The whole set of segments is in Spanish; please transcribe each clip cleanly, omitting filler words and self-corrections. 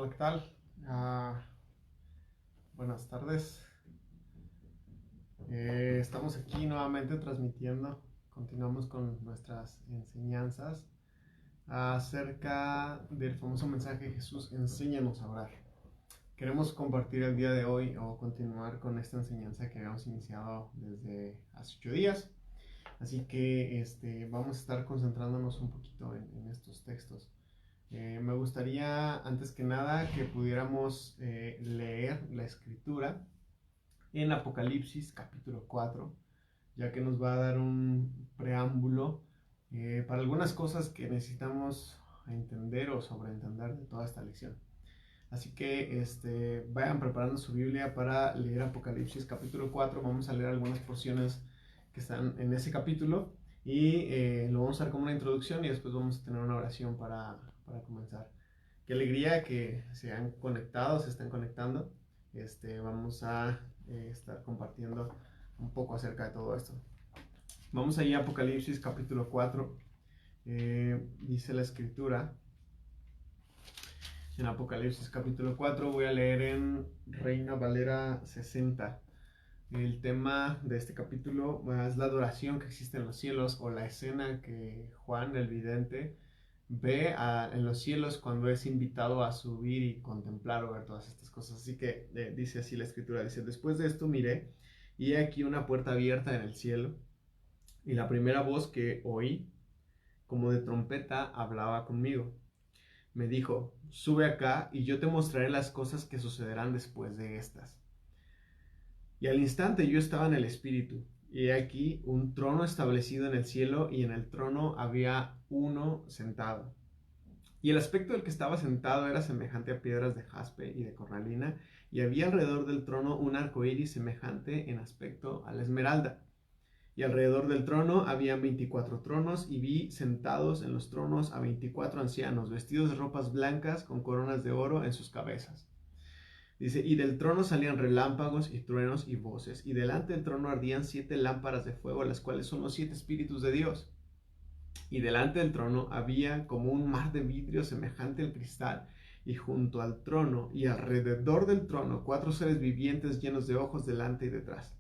Hola, ¿qué tal? Ah, Buenas tardes. Estamos aquí nuevamente transmitiendo. Continuamos con nuestras enseñanzas acerca del famoso mensaje de Jesús, enséñanos a orar. Queremos compartir el día de hoy o continuar con esta enseñanza que habíamos iniciado desde hace 8 días. Así que vamos a estar concentrándonos un poquito en estos textos. Me gustaría, antes que nada, que pudiéramos leer la escritura en Apocalipsis capítulo 4, ya que nos va a dar un preámbulo para algunas cosas que necesitamos entender o sobreentender de toda esta lección. Así que vayan preparando su Biblia para leer Apocalipsis capítulo 4. Vamos a leer algunas porciones que están en ese capítulo y lo vamos a hacer como una introducción y después vamos a tener una oración para comenzar. Qué alegría que se han conectado, se están conectando. Vamos a estar compartiendo un poco acerca de todo esto. Vamos allá a Apocalipsis capítulo 4. Dice la escritura en Apocalipsis capítulo 4, voy a leer en Reina Valera 60. El tema de este capítulo es la adoración que existe en los cielos, o la escena que Juan el vidente ve en los cielos cuando es invitado a subir y contemplar o ver todas estas cosas. Así que dice así la escritura, dice: después de esto miré y he aquí una puerta abierta en el cielo, y la primera voz que oí como de trompeta hablaba conmigo. Me dijo: sube acá y yo te mostraré las cosas que sucederán después de estas. Y al instante yo estaba en el espíritu, y he aquí un trono establecido en el cielo, y en el trono había uno sentado. Y el aspecto del que estaba sentado era semejante a piedras de jaspe y de cornalina, y había alrededor del trono un arco iris semejante en aspecto a la esmeralda. Y alrededor del trono había 24 tronos, y vi sentados en los tronos a 24 ancianos, vestidos de ropas blancas, con coronas de oro en sus cabezas. Dice: y del trono salían relámpagos y truenos y voces, y delante del trono ardían 7 lámparas de fuego, las cuales son los 7 espíritus de Dios. Y delante del trono había como un mar de vidrio semejante al cristal, y junto al trono y alrededor del trono 4 seres vivientes llenos de ojos delante y detrás.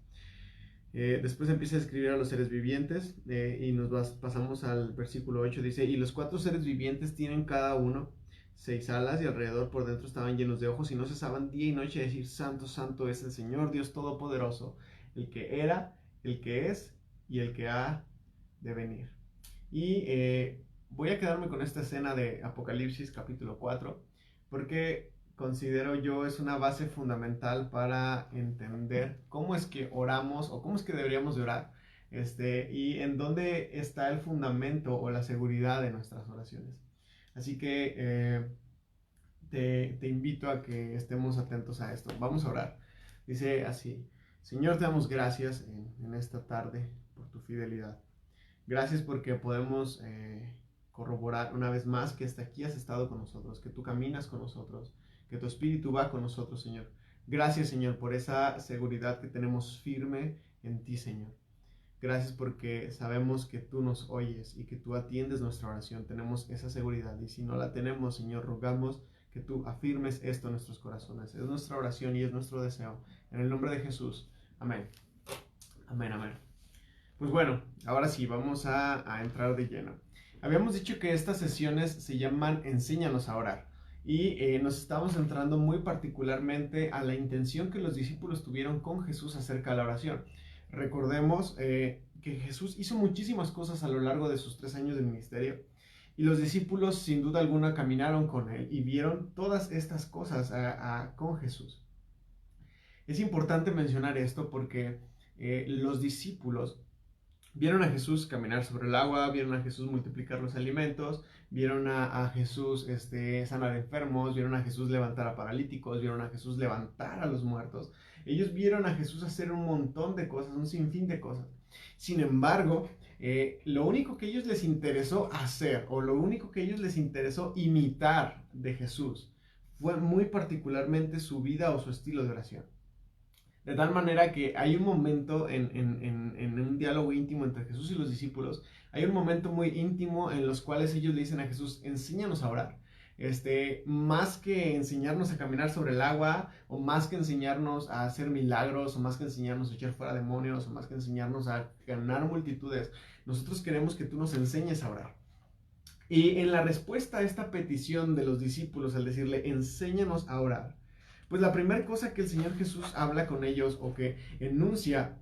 Después empieza a escribir a los seres vivientes y pasamos al versículo 8. Dice: y los 4 seres vivientes tienen cada uno 6 alas, y alrededor por dentro estaban llenos de ojos, y no cesaban día y noche a decir: santo, santo es el Señor Dios Todopoderoso, el que era, el que es y el que ha de venir. Y voy a quedarme con esta escena de Apocalipsis capítulo 4 porque considero yo es una base fundamental para entender cómo es que oramos o cómo es que deberíamos de orar, y en dónde está el fundamento o la seguridad de nuestras oraciones. Así que te invito a que estemos atentos a esto. Vamos a orar. Dice así: Señor, te damos gracias en esta tarde por tu fidelidad. Gracias porque podemos corroborar una vez más que hasta aquí has estado con nosotros, que tú caminas con nosotros, que tu espíritu va con nosotros, Señor. Gracias, Señor, por esa seguridad que tenemos firme en ti, Señor. Gracias porque sabemos que tú nos oyes y que tú atiendes nuestra oración. Tenemos esa seguridad, y si no la tenemos, Señor, rogamos que tú afirmes esto en nuestros corazones. Es nuestra oración y es nuestro deseo. En el nombre de Jesús. Amén. Amén, amén. Pues bueno, ahora sí, vamos a entrar de lleno. Habíamos dicho que estas sesiones se llaman Enséñanos a orar, y nos estamos centrando muy particularmente a la intención que los discípulos tuvieron con Jesús acerca de la oración. Recordemos que Jesús hizo muchísimas cosas a lo largo de sus 3 años de ministerio, y los discípulos sin duda alguna caminaron con él y vieron todas estas cosas con Jesús. Es importante mencionar esto porque los discípulos vieron a Jesús caminar sobre el agua, vieron a Jesús multiplicar los alimentos, vieron a Jesús sanar enfermos, vieron a Jesús levantar a paralíticos, vieron a Jesús levantar a los muertos. Ellos vieron a Jesús hacer un montón de cosas, un sinfín de cosas. Sin embargo, lo único que a ellos les interesó hacer, o lo único que a ellos les interesó imitar de Jesús, fue muy particularmente su vida o su estilo de oración. De tal manera que hay un momento en un diálogo íntimo entre Jesús y los discípulos, hay un momento muy íntimo en los cuales ellos le dicen a Jesús: enséñanos a orar. más que enseñarnos a caminar sobre el agua, o más que enseñarnos a hacer milagros, o más que enseñarnos a echar fuera demonios, o más que enseñarnos a ganar multitudes, nosotros queremos que tú nos enseñes a orar. Y en la respuesta a esta petición de los discípulos al decirle, enséñanos a orar, pues la primera cosa que el Señor Jesús habla con ellos o que enuncia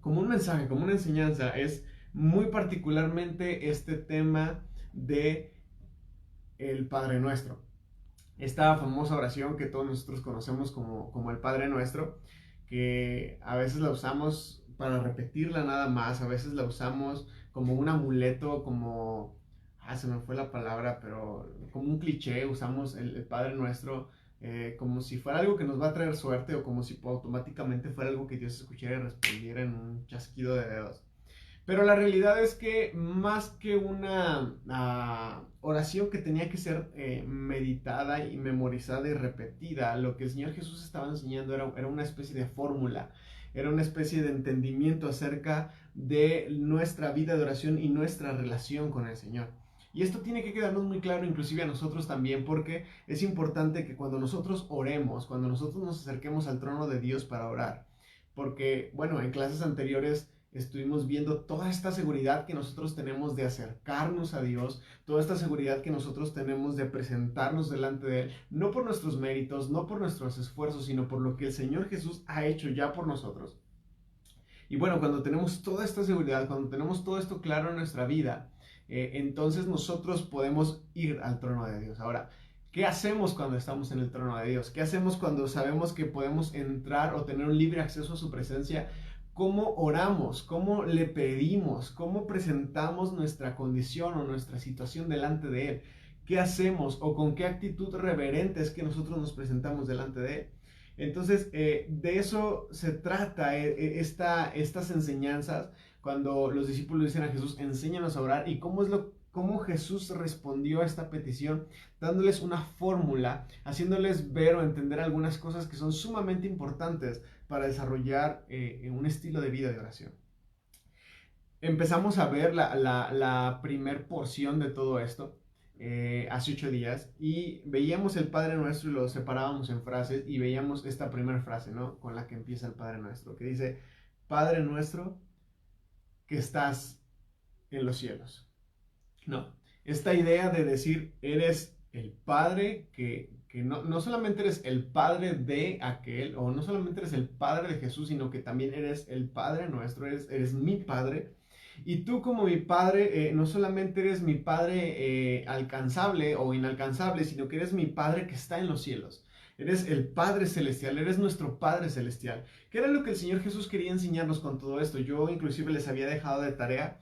como un mensaje, como una enseñanza, es muy particularmente este tema de el Padre Nuestro. Esta famosa oración que todos nosotros conocemos como el Padre Nuestro, que a veces la usamos para repetirla nada más, a veces la usamos como un amuleto, como, se me fue la palabra, pero como un cliché, usamos el Padre Nuestro como si fuera algo que nos va a traer suerte, o como si automáticamente fuera algo que Dios escuchara y respondiera en un chasquido de dedos. Pero la realidad es que más que una oración que tenía que ser meditada y memorizada y repetida, lo que el Señor Jesús estaba enseñando era una especie de fórmula, era una especie de entendimiento acerca de nuestra vida de oración y nuestra relación con el Señor. Y esto tiene que quedarnos muy claro, inclusive a nosotros también, porque es importante que cuando nosotros oremos, cuando nosotros nos acerquemos al trono de Dios para orar, porque, bueno, en clases anteriores estuvimos viendo toda esta seguridad que nosotros tenemos de acercarnos a Dios, toda esta seguridad que nosotros tenemos de presentarnos delante de Él, no por nuestros méritos, no por nuestros esfuerzos, sino por lo que el Señor Jesús ha hecho ya por nosotros. Y bueno, cuando tenemos toda esta seguridad, cuando tenemos todo esto claro en nuestra vida, entonces nosotros podemos ir al trono de Dios. Ahora, ¿qué hacemos cuando estamos en el trono de Dios? ¿Qué hacemos cuando sabemos que podemos entrar o tener un libre acceso a su presencia? ¿Cómo oramos? ¿Cómo le pedimos? ¿Cómo presentamos nuestra condición o nuestra situación delante de Él? ¿Qué hacemos o con qué actitud reverente es que nosotros nos presentamos delante de Él? Entonces, de eso se trata estas enseñanzas, cuando los discípulos dicen a Jesús, enséñanos a orar, y cómo Jesús respondió a esta petición, dándoles una fórmula, haciéndoles ver o entender algunas cosas que son sumamente importantes para desarrollar un estilo de vida de oración. Empezamos a ver la primer porción de todo esto hace 8 días, y veíamos el Padre Nuestro y lo separábamos en frases, y veíamos esta primera frase, ¿no?, con la que empieza el Padre Nuestro, que dice, Padre Nuestro que estás en los cielos. No, esta idea de decir, eres el Padre que no solamente eres el Padre de aquel, o no solamente eres el Padre de Jesús, sino que también eres el Padre Nuestro, eres mi Padre. Y tú como mi Padre, no solamente eres mi Padre alcanzable o inalcanzable, sino que eres mi Padre que está en los cielos. Eres el Padre Celestial, eres nuestro Padre Celestial. ¿Qué era lo que el Señor Jesús quería enseñarnos con todo esto? Yo inclusive les había dejado de tarea,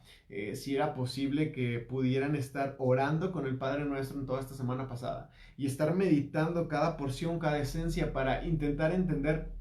si era posible que pudieran estar orando con el Padre Nuestro en toda esta semana pasada, y estar meditando cada porción, cada esencia, para intentar entender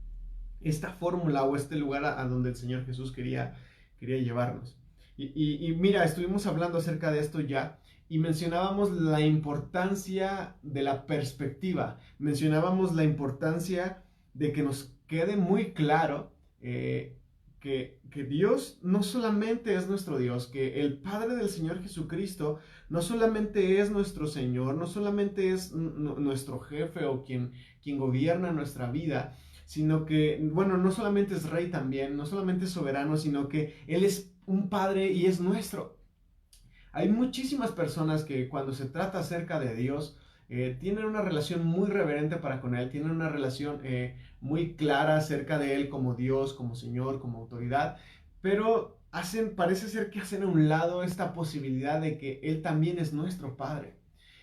esta fórmula o este lugar a donde el Señor Jesús quería llevarnos. Y mira, estuvimos hablando acerca de esto ya, y mencionábamos la importancia de la perspectiva, mencionábamos la importancia de que nos quede muy claro que Dios no solamente es nuestro Dios, que el Padre del Señor Jesucristo no solamente es nuestro Señor, no solamente es nuestro jefe o quien gobierna nuestra vida, sino que, bueno, no solamente es rey también, no solamente es soberano, sino que Él es un Padre y es nuestro. Hay muchísimas personas que cuando se trata acerca de Dios, tienen una relación muy reverente para con Él, tienen una relación muy clara acerca de Él como Dios, como Señor, como autoridad, pero parece ser que hacen a un lado esta posibilidad de que Él también es nuestro Padre.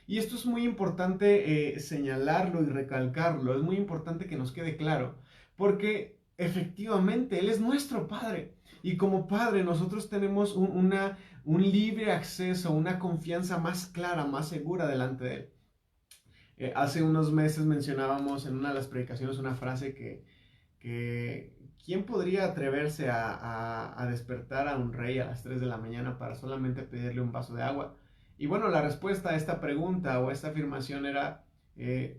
Y esto es muy importante señalarlo y recalcarlo, es muy importante que nos quede claro, porque efectivamente Él es nuestro Padre, y como Padre nosotros tenemos un libre acceso, una confianza más clara, más segura delante de Él. Hace unos meses mencionábamos en una de las predicaciones una frase que ¿quién podría atreverse a despertar a un rey a las 3 de la mañana para solamente pedirle un vaso de agua? Y bueno, la respuesta a esta pregunta o a esta afirmación era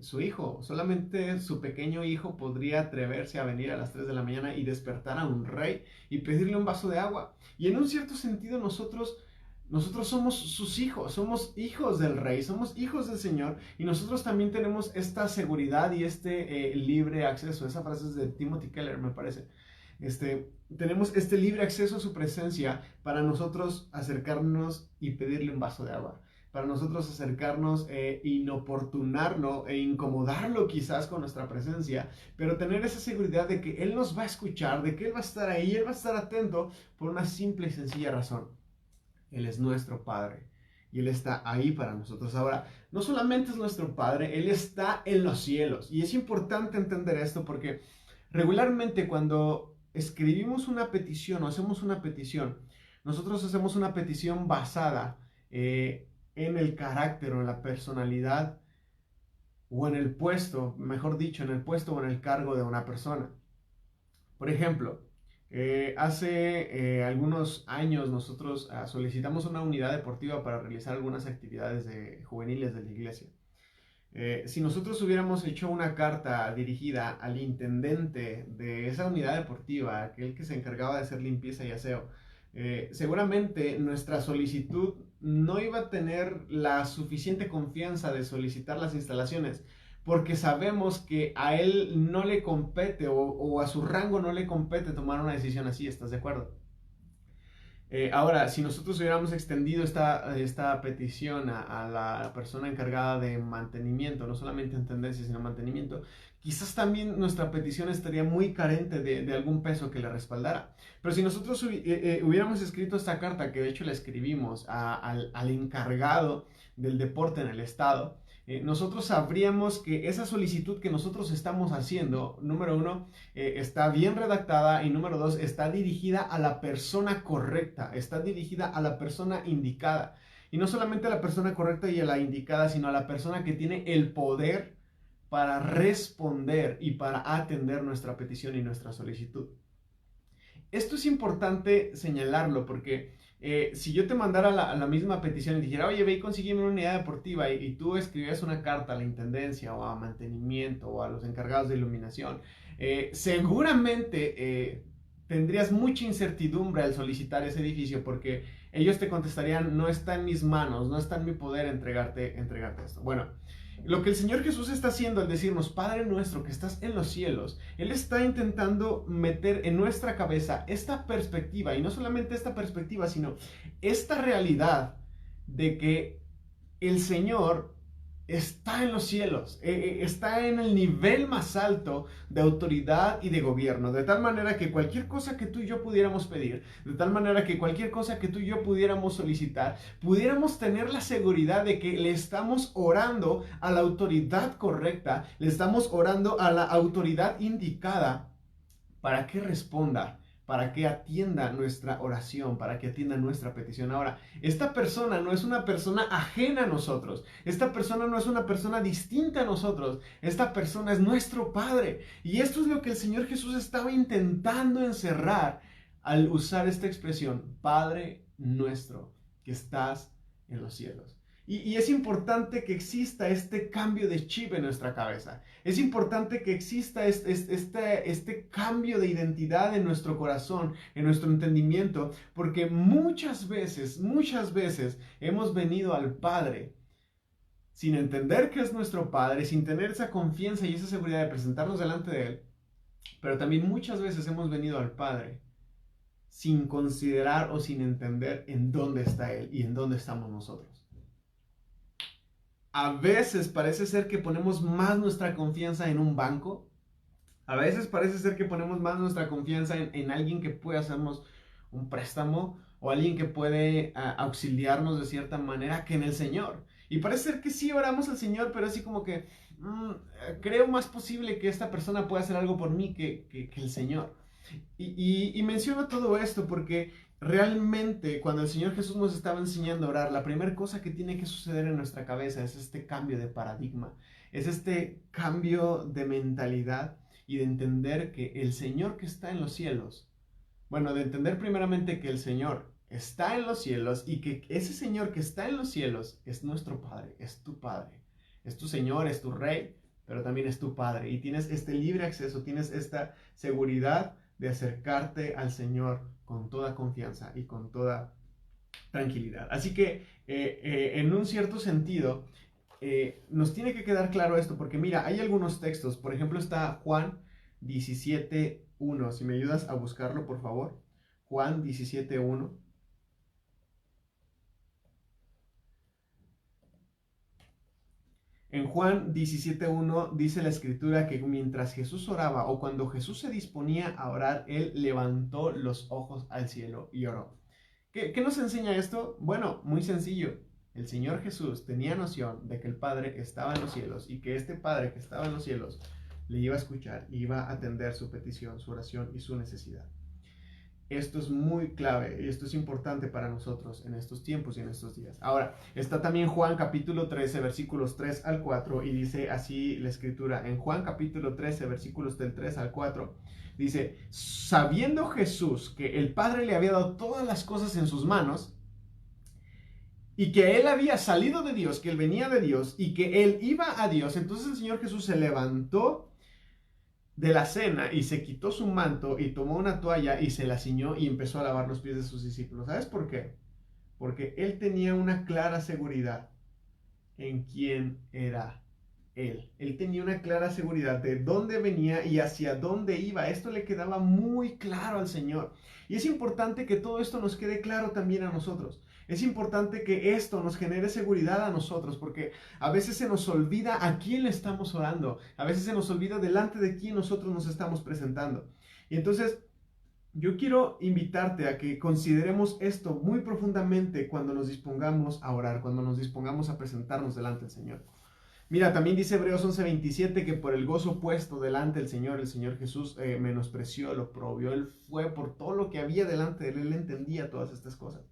su hijo. Solamente su pequeño hijo podría atreverse a venir a las 3 de la mañana y despertar a un rey y pedirle un vaso de agua. Y en un cierto sentido nosotros Nosotros somos sus hijos, somos hijos del Rey, somos hijos del Señor y nosotros también tenemos esta seguridad y este libre acceso. Esa frase es de Timothy Keller, me parece. Tenemos este libre acceso a su presencia para nosotros acercarnos y pedirle un vaso de agua. Para nosotros acercarnos, inoportunarlo e incomodarlo quizás con nuestra presencia, pero tener esa seguridad de que Él nos va a escuchar, de que Él va a estar ahí, Él va a estar atento por una simple y sencilla razón. Él es nuestro Padre y Él está ahí para nosotros. Ahora, no solamente es nuestro Padre, Él está en los cielos. Y es importante entender esto porque regularmente cuando escribimos una petición o hacemos una petición, nosotros hacemos una petición basada en el carácter o en la personalidad o en el puesto, mejor dicho, en el puesto o en el cargo de una persona. Por ejemplo, hace algunos años nosotros solicitamos una unidad deportiva para realizar algunas actividades juveniles de la iglesia. Si nosotros hubiéramos hecho una carta dirigida al intendente de esa unidad deportiva, aquel que se encargaba de hacer limpieza y aseo, seguramente nuestra solicitud no iba a tener la suficiente confianza de solicitar las instalaciones, porque sabemos que a él no le compete o a su rango no le compete tomar una decisión así, ¿estás de acuerdo? Ahora, si nosotros hubiéramos extendido esta petición a la persona encargada de mantenimiento, no solamente en tendencia, sino mantenimiento, quizás también nuestra petición estaría muy carente de algún peso que le respaldara. Pero si nosotros hubiéramos escrito esta carta, que de hecho la escribimos al encargado del deporte en el estado, nosotros sabríamos que esa solicitud que nosotros estamos haciendo, número uno, está bien redactada y número dos, está dirigida a la persona correcta, está dirigida a la persona indicada. Y no solamente a la persona correcta y a la indicada, sino a la persona que tiene el poder para responder y para atender nuestra petición y nuestra solicitud. Esto es importante señalarlo porque si yo te mandara la misma petición y dijera, oye, ve y consígueme una unidad deportiva y tú escribías una carta a la intendencia o a mantenimiento o a los encargados de iluminación, seguramente tendrías mucha incertidumbre al solicitar ese edificio porque ellos te contestarían, no está en mis manos, no está en mi poder entregarte esto. Bueno, lo que el Señor Jesús está haciendo al decirnos, Padre nuestro que estás en los cielos, Él está intentando meter en nuestra cabeza esta perspectiva, y no solamente esta perspectiva, sino esta realidad de que el Señor está en los cielos, está en el nivel más alto de autoridad y de gobierno, de tal manera que cualquier cosa que tú y yo pudiéramos pedir, de tal manera que cualquier cosa que tú y yo pudiéramos solicitar, pudiéramos tener la seguridad de que le estamos orando a la autoridad correcta, le estamos orando a la autoridad indicada para que responda, para que atienda nuestra oración, para que atienda nuestra petición. Ahora, esta persona no es una persona ajena a nosotros, esta persona no es una persona distinta a nosotros, esta persona es nuestro Padre. Y esto es lo que el Señor Jesús estaba intentando encerrar al usar esta expresión, Padre nuestro, que estás en los cielos. Y es importante que exista este cambio de chip en nuestra cabeza. Es importante que exista este cambio de identidad en nuestro corazón, en nuestro entendimiento, porque muchas veces hemos venido al Padre sin entender que es nuestro Padre, sin tener esa confianza y esa seguridad de presentarnos delante de Él, pero también muchas veces hemos venido al Padre sin considerar o sin entender en dónde está Él y en dónde estamos nosotros. A veces parece ser que ponemos más nuestra confianza en un banco. A veces parece ser que ponemos más nuestra confianza en alguien que puede hacernos un préstamo o alguien que puede auxiliarnos de cierta manera que en el Señor. Y parece ser que sí oramos al Señor, pero así como que creo más posible que esta persona pueda hacer algo por mí que el Señor. Y menciono todo esto porque realmente cuando el Señor Jesús nos estaba enseñando a orar, la primera cosa que tiene que suceder en nuestra cabeza es este cambio de paradigma, es este cambio de mentalidad y de entender que el Señor que está en los cielos, bueno, de entender primeramente que el Señor está en los cielos y que ese Señor que está en los cielos es nuestro Padre, es tu Padre, es tu Señor, es tu Rey, pero también es tu Padre y tienes este libre acceso, tienes esta seguridad de acercarte al Señor con toda confianza y con toda tranquilidad. Así que en un cierto sentido, nos tiene que quedar claro esto, porque mira, hay algunos textos, por ejemplo está Juan 17:1, si me ayudas a buscarlo por favor, Juan 17:1. En Juan 17:1 dice la escritura que mientras Jesús oraba o cuando Jesús se disponía a orar, él levantó los ojos al cielo y oró. ¿Qué nos enseña esto? Bueno, muy sencillo. El Señor Jesús tenía noción de que el Padre estaba en los cielos y que este Padre que estaba en los cielos le iba a escuchar, iba a atender su petición, su oración y su necesidad. Esto es muy clave y esto es importante para nosotros en estos tiempos y en estos días. Ahora, está también Juan capítulo 13, versículos 3 al 4 y dice así la escritura. En Juan capítulo 13, versículos del 3 al 4, dice, sabiendo Jesús que el Padre le había dado todas las cosas en sus manos y que él había salido de Dios, que él venía de Dios y que él iba a Dios, entonces el Señor Jesús se levantó de la cena y se quitó su manto y tomó una toalla y se la ciñó y empezó a lavar los pies de sus discípulos. ¿Sabes por qué? Porque él tenía una clara seguridad en quién era él. Él tenía una clara seguridad de dónde venía y hacia dónde iba. Esto le quedaba muy claro al Señor. Y es importante que todo esto nos quede claro también a nosotros. Es importante que esto nos genere seguridad a nosotros, porque a veces se nos olvida a quién le estamos orando, a veces se nos olvida delante de quién nosotros nos estamos presentando. Y entonces yo quiero invitarte a que consideremos esto muy profundamente cuando nos dispongamos a orar, cuando nos dispongamos a presentarnos delante del Señor. Mira, también dice Hebreos 11:27 que por el gozo puesto delante del Señor, el Señor Jesús menospreció, lo probió, Él fue por todo lo que había delante de Él, Él entendía todas estas cosas.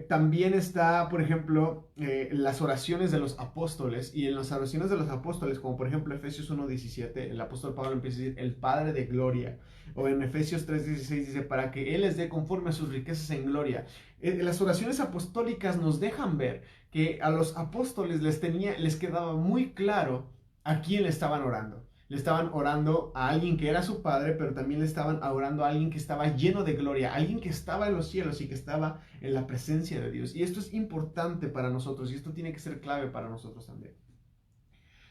También está, por ejemplo, las oraciones de los apóstoles, y en las oraciones de los apóstoles, como por ejemplo Efesios 1:17, el apóstol Pablo empieza a decir, el Padre de gloria, o en Efesios 3:16 dice, para que Él les dé conforme a sus riquezas en gloria. Las oraciones apostólicas nos dejan ver que a los apóstoles les quedaba muy claro a quién le estaban orando. Le estaban orando a alguien que era su padre, pero también le estaban orando a alguien que estaba lleno de gloria, alguien que estaba en los cielos y que estaba en la presencia de Dios. Y esto es importante para nosotros y esto tiene que ser clave para nosotros también.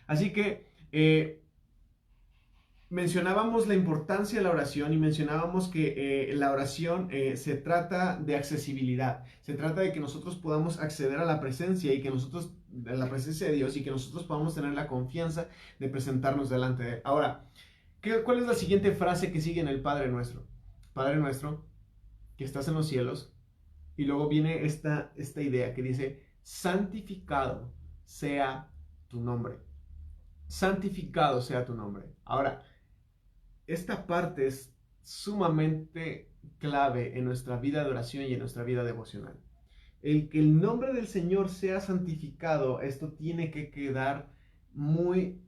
Así que mencionábamos la importancia de la oración y mencionábamos que la oración se trata de accesibilidad, se trata de que nosotros podamos acceder a la presencia y que nosotros, a la presencia de Dios y que nosotros podamos tener la confianza de presentarnos delante de Él. Ahora, ¿cuál es la siguiente frase que sigue en el Padre Nuestro? Padre Nuestro, que estás en los cielos, y luego viene esta idea que dice, santificado sea tu nombre. Santificado sea tu nombre. Ahora, esta parte es sumamente clave en nuestra vida de oración y en nuestra vida devocional. El que el nombre del Señor sea santificado, esto tiene que quedar muy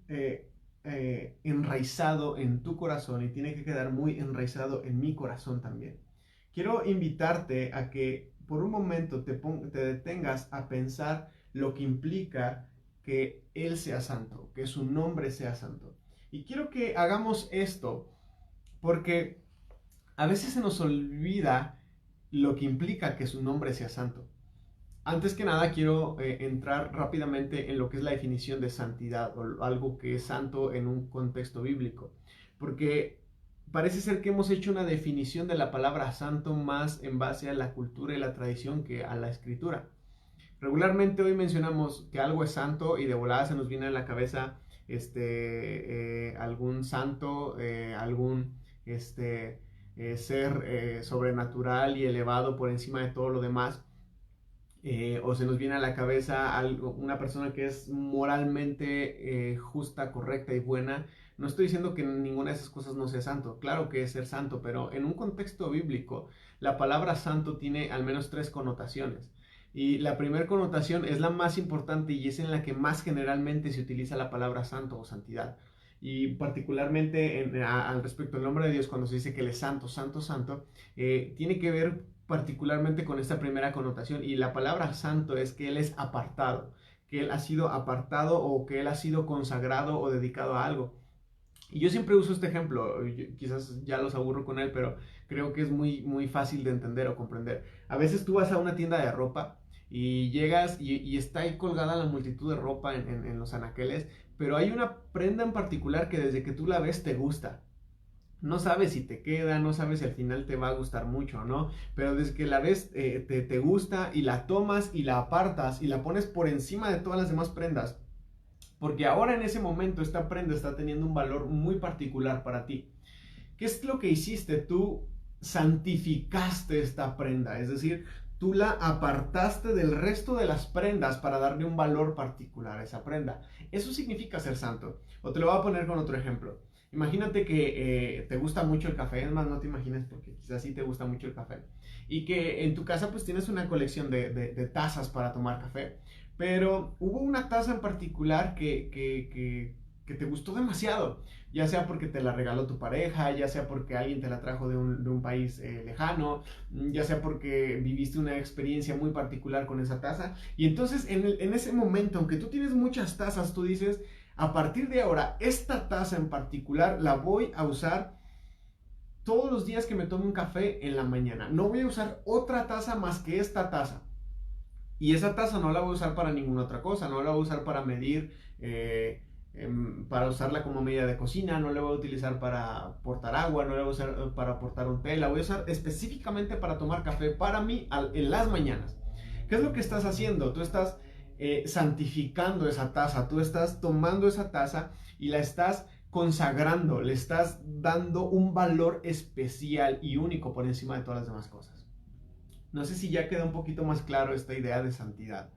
enraizado en tu corazón y tiene que quedar muy enraizado en mi corazón también. Quiero invitarte a que por un momento te detengas a pensar lo que implica que Él sea santo, que su nombre sea santo. Y quiero que hagamos esto porque a veces se nos olvida lo que implica que su nombre sea santo. Antes que nada quiero entrar rápidamente en lo que es la definición de santidad o algo que es santo en un contexto bíblico. Porque parece ser que hemos hecho una definición de la palabra santo más en base a la cultura y la tradición que a la escritura. Regularmente hoy mencionamos que algo es santo y de volada se nos viene a la cabeza algún santo, algún ser sobrenatural y elevado por encima de todo lo demás. O se nos viene a la cabeza una persona que es moralmente justa, correcta y buena. No estoy diciendo que ninguna de esas cosas no sea santo. Claro que es ser santo, pero en un contexto bíblico, la palabra santo tiene al menos 3 connotaciones. Y la primera connotación es la más importante y es en la que más generalmente se utiliza la palabra santo o santidad. Y particularmente al respecto del nombre de Dios, cuando se dice que Él es santo, santo, santo, tiene que ver particularmente con esta primera connotación. Y la palabra santo es que Él es apartado, que Él ha sido apartado o que Él ha sido consagrado o dedicado a algo. Y yo siempre uso este ejemplo, quizás ya los aburro con él, pero creo que es muy fácil de entender o comprender. A veces tú vas a una tienda de ropa y llegas y está ahí colgada la multitud de ropa en los anaqueles, pero hay una prenda en particular que desde que tú la ves te gusta. No sabes si te queda, no sabes si al final te va a gustar mucho o no, pero desde que la ves te gusta y la tomas y la apartas y la pones por encima de todas las demás prendas, porque ahora en ese momento esta prenda está teniendo un valor muy particular para ti. ¿Qué es lo que hiciste? Tú santificaste esta prenda, es decir, tú la apartaste del resto de las prendas para darle un valor particular a esa prenda. Eso significa ser santo. O te lo voy a poner con otro ejemplo. Imagínate que te gusta mucho el café, es más, no te imagines porque quizás sí te gusta mucho el café. Y que en tu casa pues tienes una colección de tazas para tomar café. Pero hubo una taza en particular que te gustó demasiado, ya sea porque te la regaló tu pareja, ya sea porque alguien te la trajo de un país lejano, ya sea porque viviste una experiencia muy particular con esa taza. Y entonces en ese momento, aunque tú tienes muchas tazas, tú dices, a partir de ahora, esta taza en particular la voy a usar todos los días que me tome un café en la mañana. No voy a usar otra taza más que esta taza. Y esa taza no la voy a usar para ninguna otra cosa, no la voy a usar para medir, para usarla como medida de cocina, no la voy a utilizar para portar agua, no la voy a usar para portar un té, la voy a usar específicamente para tomar café para mí en las mañanas. ¿Qué es lo que estás haciendo? Tú estás santificando esa taza, tú estás tomando esa taza y la estás consagrando, le estás dando un valor especial y único por encima de todas las demás cosas. No sé si ya queda un poquito más claro esta idea de santidad,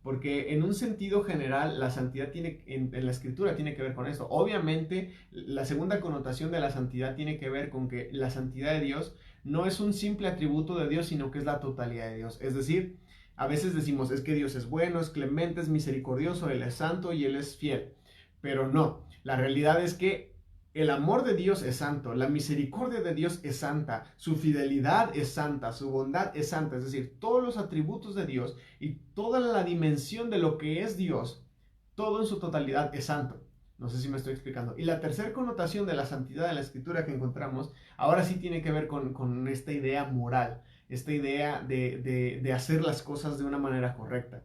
porque en un sentido general la santidad en la escritura tiene que ver con esto. Obviamente la segunda connotación de la santidad tiene que ver con que la santidad de Dios no es un simple atributo de Dios, sino que es la totalidad de Dios. Es decir, a veces decimos, es que Dios es bueno, es clemente, es misericordioso, Él es santo y Él es fiel. Pero no, la realidad es que el amor de Dios es santo, la misericordia de Dios es santa, su fidelidad es santa, su bondad es santa. Es decir, todos los atributos de Dios y toda la dimensión de lo que es Dios, todo en su totalidad es santo. No sé si me estoy explicando. Y la tercera connotación de la santidad en la escritura que encontramos, ahora sí tiene que ver con esta idea moral, esta idea de hacer las cosas de una manera correcta.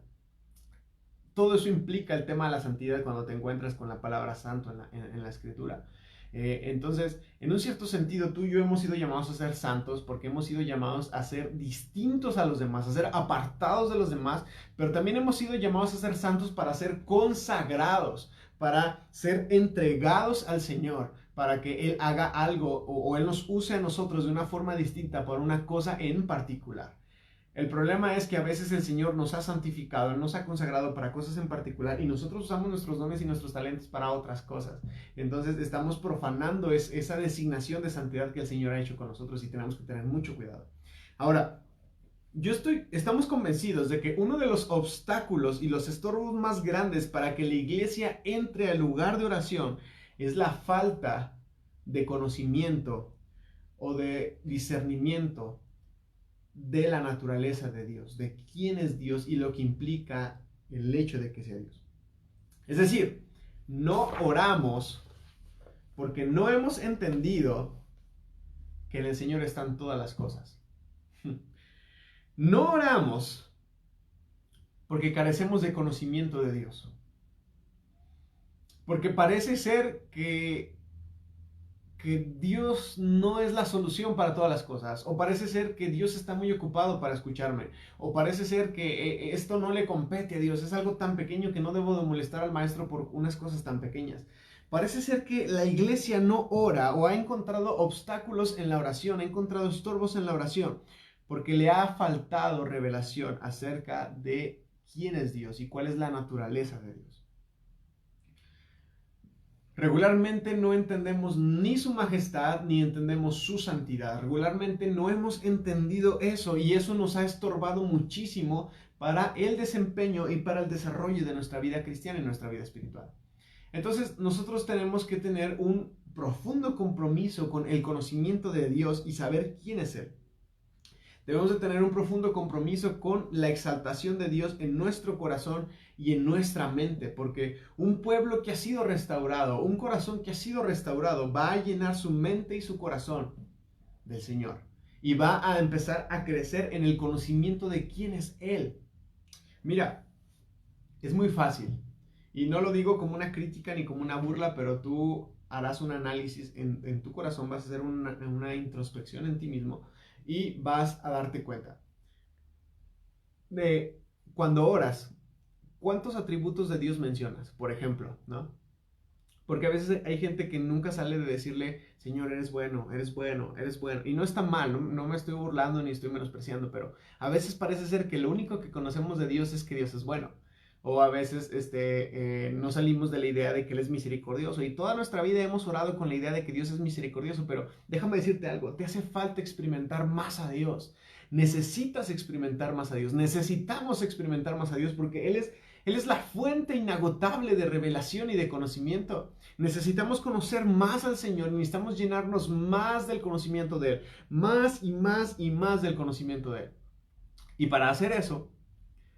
Todo eso implica el tema de la santidad cuando te encuentras con la palabra santo en la escritura. Entonces, en un cierto sentido, tú y yo hemos sido llamados a ser santos porque hemos sido llamados a ser distintos a los demás, a ser apartados de los demás, pero también hemos sido llamados a ser santos para ser consagrados, para ser entregados al Señor, para que Él haga algo o Él nos use a nosotros de una forma distinta por una cosa en particular. El problema es que a veces el Señor nos ha santificado, nos ha consagrado para cosas en particular y nosotros usamos nuestros dones y nuestros talentos para otras cosas. Entonces estamos profanando esa designación de santidad que el Señor ha hecho con nosotros y tenemos que tener mucho cuidado. Ahora, estamos convencidos de que uno de los obstáculos y los estorbos más grandes para que la iglesia entre al lugar de oración es la falta de conocimiento o de discernimiento de la naturaleza de Dios, de quién es Dios y lo que implica el hecho de que sea Dios. Es decir, no oramos porque no hemos entendido que en el Señor están todas las cosas. No oramos porque carecemos de conocimiento de Dios. Porque parece ser que Dios no es la solución para todas las cosas, o parece ser que Dios está muy ocupado para escucharme, o parece ser que esto no le compete a Dios, es algo tan pequeño que no debo de molestar al maestro por unas cosas tan pequeñas. Parece ser que la iglesia no ora o ha encontrado obstáculos en la oración, ha encontrado estorbos en la oración, porque le ha faltado revelación acerca de quién es Dios y cuál es la naturaleza de Dios. Regularmente no entendemos ni su majestad ni entendemos su santidad. Regularmente no hemos entendido eso y eso nos ha estorbado muchísimo para el desempeño y para el desarrollo de nuestra vida cristiana y nuestra vida espiritual. Entonces nosotros tenemos que tener un profundo compromiso con el conocimiento de Dios y saber quién es Él. Debemos de tener un profundo compromiso con la exaltación de Dios en nuestro corazón y en nuestra mente, porque un pueblo que ha sido restaurado, un corazón que ha sido restaurado, va a llenar su mente y su corazón del Señor. y va a empezar a crecer en el conocimiento de quién es Él. Mira, es muy fácil. Y no lo digo como una crítica ni como una burla, pero tú harás un análisis en tu corazón, vas a hacer una introspección en ti mismo y vas a darte cuenta de cuando oras, ¿cuántos atributos de Dios mencionas? Por ejemplo, ¿no? Porque a veces hay gente que nunca sale de decirle, Señor, eres bueno, eres bueno, eres bueno. Y no está mal, no me estoy burlando ni estoy menospreciando, pero a veces parece ser que lo único que conocemos de Dios es que Dios es bueno. O a veces no salimos de la idea de que Él es misericordioso. Y toda nuestra vida hemos orado con la idea de que Dios es misericordioso, pero déjame decirte algo, te hace falta experimentar más a Dios. Necesitas experimentar más a Dios. Necesitamos experimentar más a Dios porque Él es la fuente inagotable de revelación y de conocimiento. Necesitamos conocer más al Señor y necesitamos llenarnos más del conocimiento de Él. Más y más y más del conocimiento de Él. Y para hacer eso,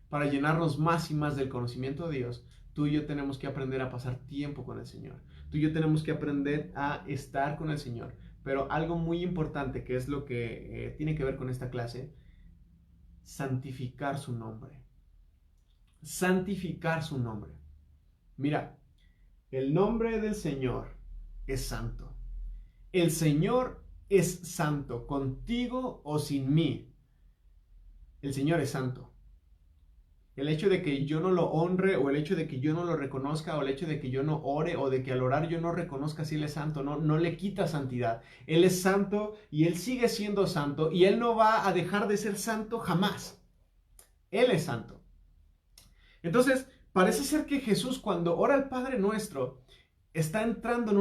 para llenarnos más y más del conocimiento de Dios, tú y yo tenemos que aprender a pasar tiempo con el Señor. Tú y yo tenemos que aprender a estar con el Señor. Pero algo muy importante, que es lo que tiene que ver con esta clase, santificar su nombre. Santificar su nombre. Mira, el nombre del Señor es santo. El Señor es santo, contigo o sin mí. El Señor es santo. El hecho de que yo no lo honre o el hecho de que yo no lo reconozca o el hecho de que yo no ore o de que al orar yo no reconozca si Él es santo, no le quita santidad. Él es santo y Él sigue siendo santo y Él no va a dejar de ser santo jamás. Él es santo. Entonces, parece ser que Jesús cuando ora al Padre Nuestro está entrando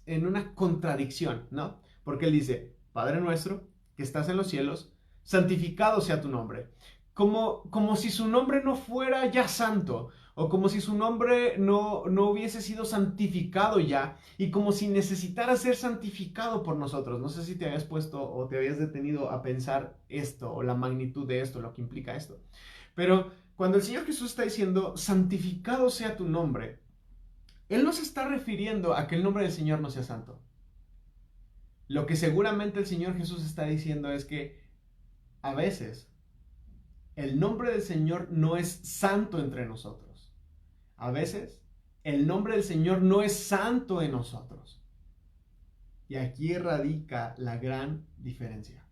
en una contradicción, ¿no? Porque Él dice, Padre Nuestro, que estás en los cielos, santificado sea tu nombre. Como si su nombre no fuera ya santo, o como si su nombre no hubiese sido santificado ya, y como si necesitara ser santificado por nosotros. No sé si te habías puesto o te habías detenido a pensar esto, o la magnitud de esto, lo que implica esto. Pero cuando el Señor Jesús está diciendo, santificado sea tu nombre, Él no se está refiriendo a que el nombre del Señor no sea santo. Lo que seguramente el Señor Jesús está diciendo es que a veces el nombre del Señor no es santo entre nosotros. A veces el nombre del Señor no es santo en nosotros. Y aquí radica la gran diferencia.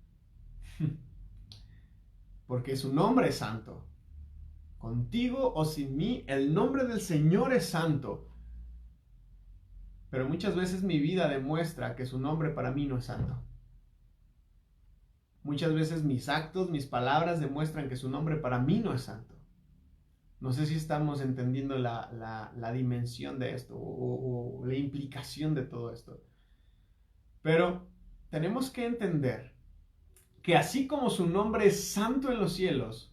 Porque su nombre es santo. Contigo o sin mí, el nombre del Señor es santo. Pero muchas veces mi vida demuestra que su nombre para mí no es santo. Muchas veces mis actos, mis palabras demuestran que su nombre para mí no es santo. No sé si estamos entendiendo la dimensión de esto o la implicación de todo esto. Pero tenemos que entender que así como su nombre es santo en los cielos,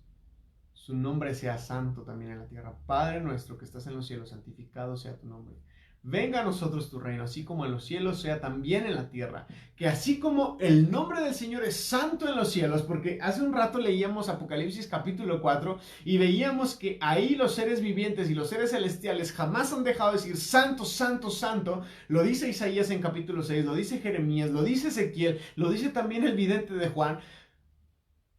su nombre sea santo también en la tierra. Padre nuestro que estás en los cielos, santificado sea tu nombre. Venga a nosotros tu reino, así como en los cielos, sea también en la tierra. Que así como el nombre del Señor es santo en los cielos, porque hace un rato leíamos Apocalipsis capítulo 4 y veíamos que ahí los seres vivientes y los seres celestiales jamás han dejado de decir santo, santo, santo. Lo dice Isaías en capítulo 6, lo dice Jeremías, lo dice Ezequiel, lo dice también el vidente de Juan.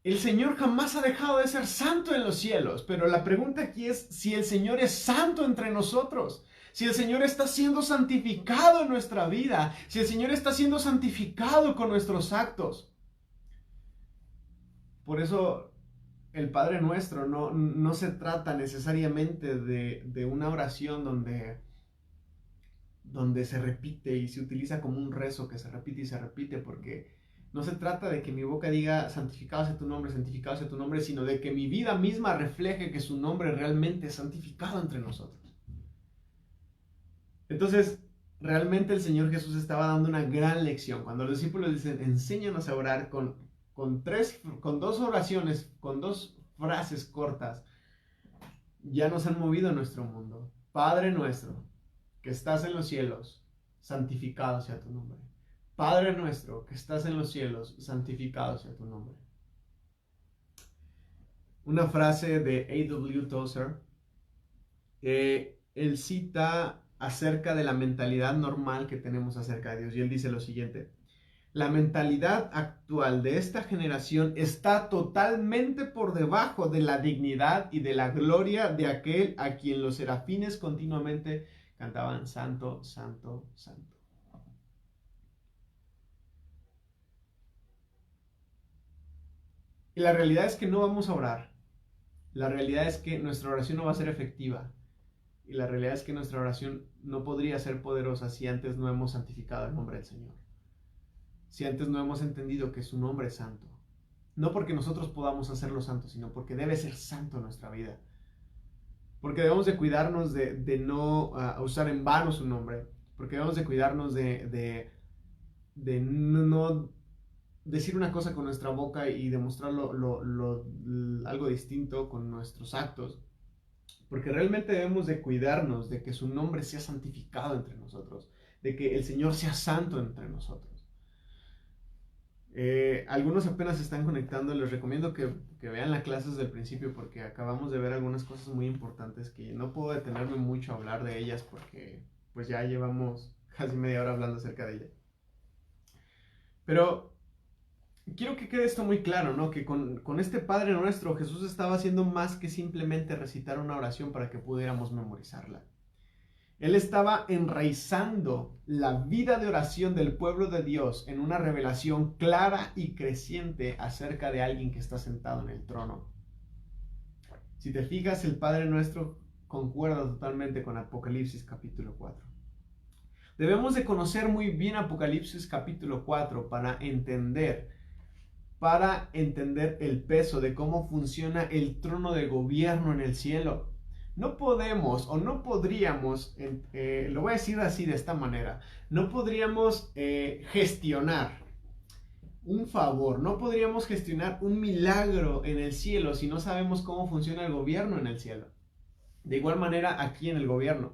El Señor jamás ha dejado de ser santo en los cielos, pero la pregunta aquí es si el Señor es santo entre nosotros. Si el Señor está siendo santificado en nuestra vida, si el Señor está siendo santificado con nuestros actos. Por eso el Padre Nuestro no se trata necesariamente de una oración donde se repite y se utiliza como un rezo que se repite, porque no se trata de que mi boca diga santificado sea tu nombre, sino de que mi vida misma refleje que su nombre realmente es santificado entre nosotros. Entonces, realmente el Señor Jesús estaba dando una gran lección. Cuando los discípulos dicen, enséñanos a orar con dos oraciones, con dos frases cortas, ya nos han movido en nuestro mundo. Padre nuestro, que estás en los cielos, santificado sea tu nombre. Padre nuestro, que estás en los cielos, santificado sea tu nombre. Una frase de A.W. Tozer, él cita acerca de la mentalidad normal que tenemos acerca de Dios. Y él dice lo siguiente: La mentalidad actual de esta generación está totalmente por debajo de la dignidad y de la gloria de aquel a quien los serafines continuamente cantaban santo, santo, santo. Y la realidad es que no vamos a orar. La realidad es que nuestra oración no va a ser efectiva. Y la realidad es que nuestra oración no podría ser poderosa si antes no hemos santificado el nombre del Señor. Si antes no hemos entendido que su nombre es santo. No porque nosotros podamos hacerlo santo, sino porque debe ser santo nuestra vida. Porque debemos de cuidarnos de no usar en vano su nombre. Porque debemos de cuidarnos de no decir una cosa con nuestra boca y demostrarlo algo distinto con nuestros actos. Porque realmente debemos de cuidarnos de que su nombre sea santificado entre nosotros. De que el Señor sea santo entre nosotros. Algunos apenas se están conectando. Les recomiendo que vean las clases del principio porque acabamos de ver algunas cosas muy importantes que no puedo detenerme mucho a hablar de ellas porque pues ya llevamos casi media hora hablando acerca de ellas. Pero quiero que quede esto muy claro, ¿no? Que con este Padre Nuestro Jesús estaba haciendo más que simplemente recitar una oración para que pudiéramos memorizarla. Él estaba enraizando la vida de oración del pueblo de Dios en una revelación clara y creciente acerca de alguien que está sentado en el trono. Si te fijas, el Padre Nuestro concuerda totalmente con Apocalipsis capítulo 4. Debemos de conocer muy bien Apocalipsis capítulo 4 para entender el peso de cómo funciona el trono de gobierno en el cielo. No podemos o no podríamos, lo voy a decir así de esta manera, no podríamos gestionar un favor, no podríamos gestionar un milagro en el cielo si no sabemos cómo funciona el gobierno en el cielo. De igual manera aquí en el gobierno.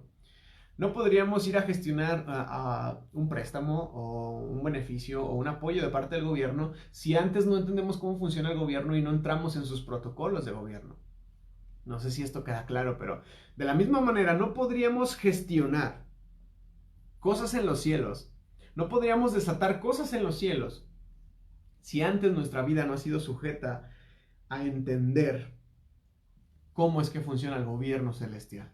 No podríamos ir a gestionar un préstamo o un beneficio o un apoyo de parte del gobierno si antes no entendemos cómo funciona el gobierno y no entramos en sus protocolos de gobierno. No sé si esto queda claro, pero de la misma manera no podríamos gestionar cosas en los cielos, no podríamos desatar cosas en los cielos si antes nuestra vida no ha sido sujeta a entender cómo es que funciona el gobierno celestial.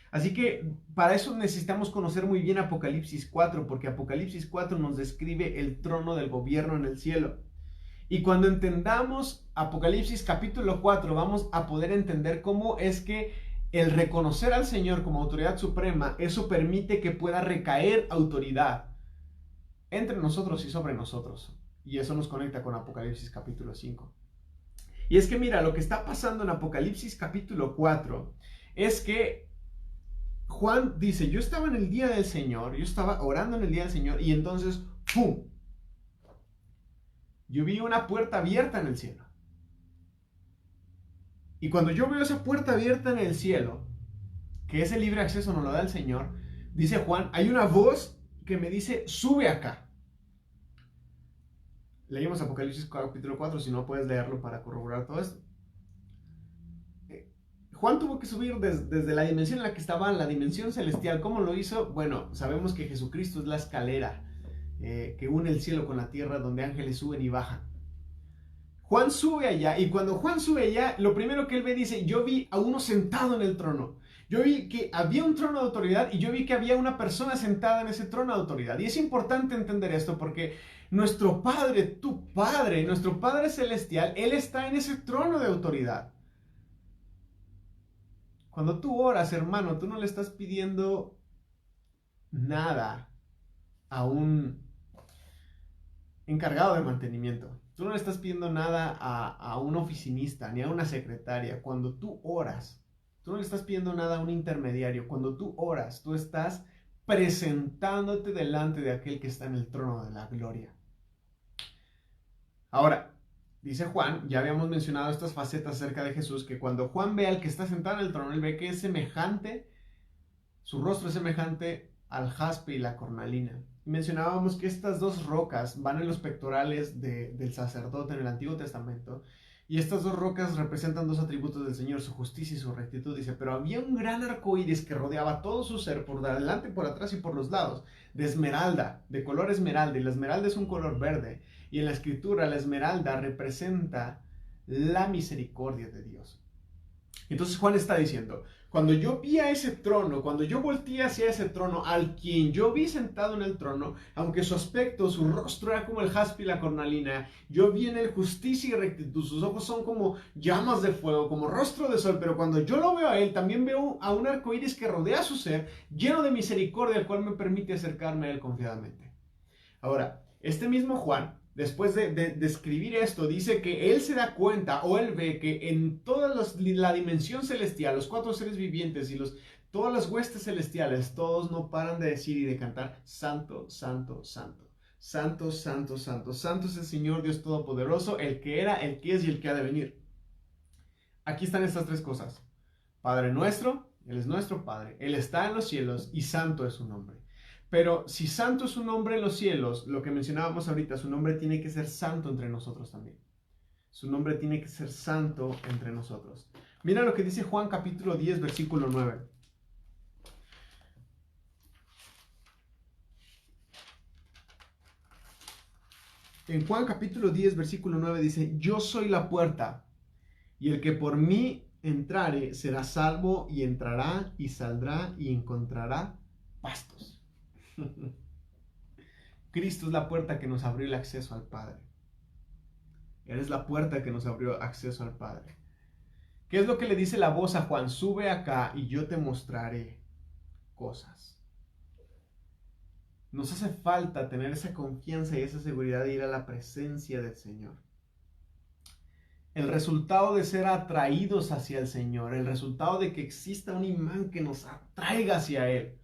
Así que para eso necesitamos conocer muy bien Apocalipsis 4, porque Apocalipsis 4 nos describe el trono del gobierno en el cielo. Y cuando entendamos Apocalipsis capítulo 4, vamos a poder entender cómo es que el reconocer al Señor como autoridad suprema, eso permite que pueda recaer autoridad entre nosotros y sobre nosotros. Y eso nos conecta con Apocalipsis capítulo 5. Y es que mira, lo que está pasando en Apocalipsis capítulo 4 es que Juan dice, yo estaba en el día del Señor, yo estaba orando en el día del Señor y entonces, ¡pum! Yo vi una puerta abierta en el cielo. Y cuando yo veo esa puerta abierta en el cielo, que ese libre acceso nos lo da el Señor, dice Juan, hay una voz que me dice, sube acá. Leímos Apocalipsis capítulo 4, si no puedes leerlo para corroborar todo esto. Juan tuvo que subir desde la dimensión en la que estaba, la dimensión celestial. ¿Cómo lo hizo? Bueno, sabemos que Jesucristo es la escalera que une el cielo con la tierra, donde ángeles suben y bajan. Juan sube allá, y cuando Juan sube allá, lo primero que él ve dice, yo vi a uno sentado en el trono. Yo vi que había un trono de autoridad y yo vi que había una persona sentada en ese trono de autoridad. Y es importante entender esto porque nuestro Padre, tu Padre, nuestro Padre Celestial, Él está en ese trono de autoridad. Cuando tú oras, hermano, tú no le estás pidiendo nada a un encargado de mantenimiento. Tú no le estás pidiendo nada a un oficinista ni a una secretaria. Cuando tú oras, tú no le estás pidiendo nada a un intermediario. Cuando tú oras, tú estás presentándote delante de aquel que está en el trono de la gloria. Ahora, dice Juan, ya habíamos mencionado estas facetas acerca de Jesús, que cuando Juan ve al que está sentado en el trono, él ve que es semejante, su rostro es semejante al jaspe y la cornalina. Mencionábamos que estas dos rocas van en los pectorales del sacerdote en el Antiguo Testamento Y estas dos rocas representan dos atributos del Señor, su justicia y su rectitud. Dice, pero había un gran arco iris que rodeaba todo su ser, por delante, por atrás y por los lados, de esmeralda, de color esmeralda. Y la esmeralda es un color verde. Y en la escritura, la esmeralda representa la misericordia de Dios. Entonces Juan está diciendo, cuando yo vi a ese trono, cuando yo volteé hacia ese trono, al quien yo vi sentado en el trono, aunque su aspecto, su rostro era como el jaspe y la cornalina, yo vi en él justicia y rectitud, sus ojos son como llamas de fuego, como rostro de sol, pero cuando yo lo veo a él, también veo a un arco iris que rodea su ser, lleno de misericordia, el cual me permite acercarme a él confiadamente. Ahora, este mismo Juan, después de escribir esto, dice que él se da cuenta o él ve que en toda la dimensión celestial, los cuatro seres vivientes y todas las huestes celestiales, todos no paran de decir y de cantar, Santo, Santo, Santo. Santo, Santo, Santo. Santo es el Señor Dios Todopoderoso, el que era, el que es y el que ha de venir. Aquí están estas tres cosas. Padre nuestro, Él es nuestro Padre. Él está en los cielos y santo es su nombre. Pero si santo es su nombre en los cielos, lo que mencionábamos ahorita, su nombre tiene que ser santo entre nosotros también. Su nombre tiene que ser santo entre nosotros. Mira lo que dice Juan capítulo 10, versículo 9. En Juan capítulo 10, versículo 9 dice, yo soy la puerta, y el que por mí entrare será salvo y entrará y saldrá y encontrará pastos. Cristo es la puerta que nos abrió el acceso al Padre. Él es la puerta que nos abrió acceso al Padre. ¿Qué es lo que le dice la voz a Juan? Sube acá y yo te mostraré cosas. Nos hace falta tener esa confianza y esa seguridad de ir a la presencia del Señor. El resultado de ser atraídos hacia el Señor, el resultado de que exista un imán que nos atraiga hacia Él,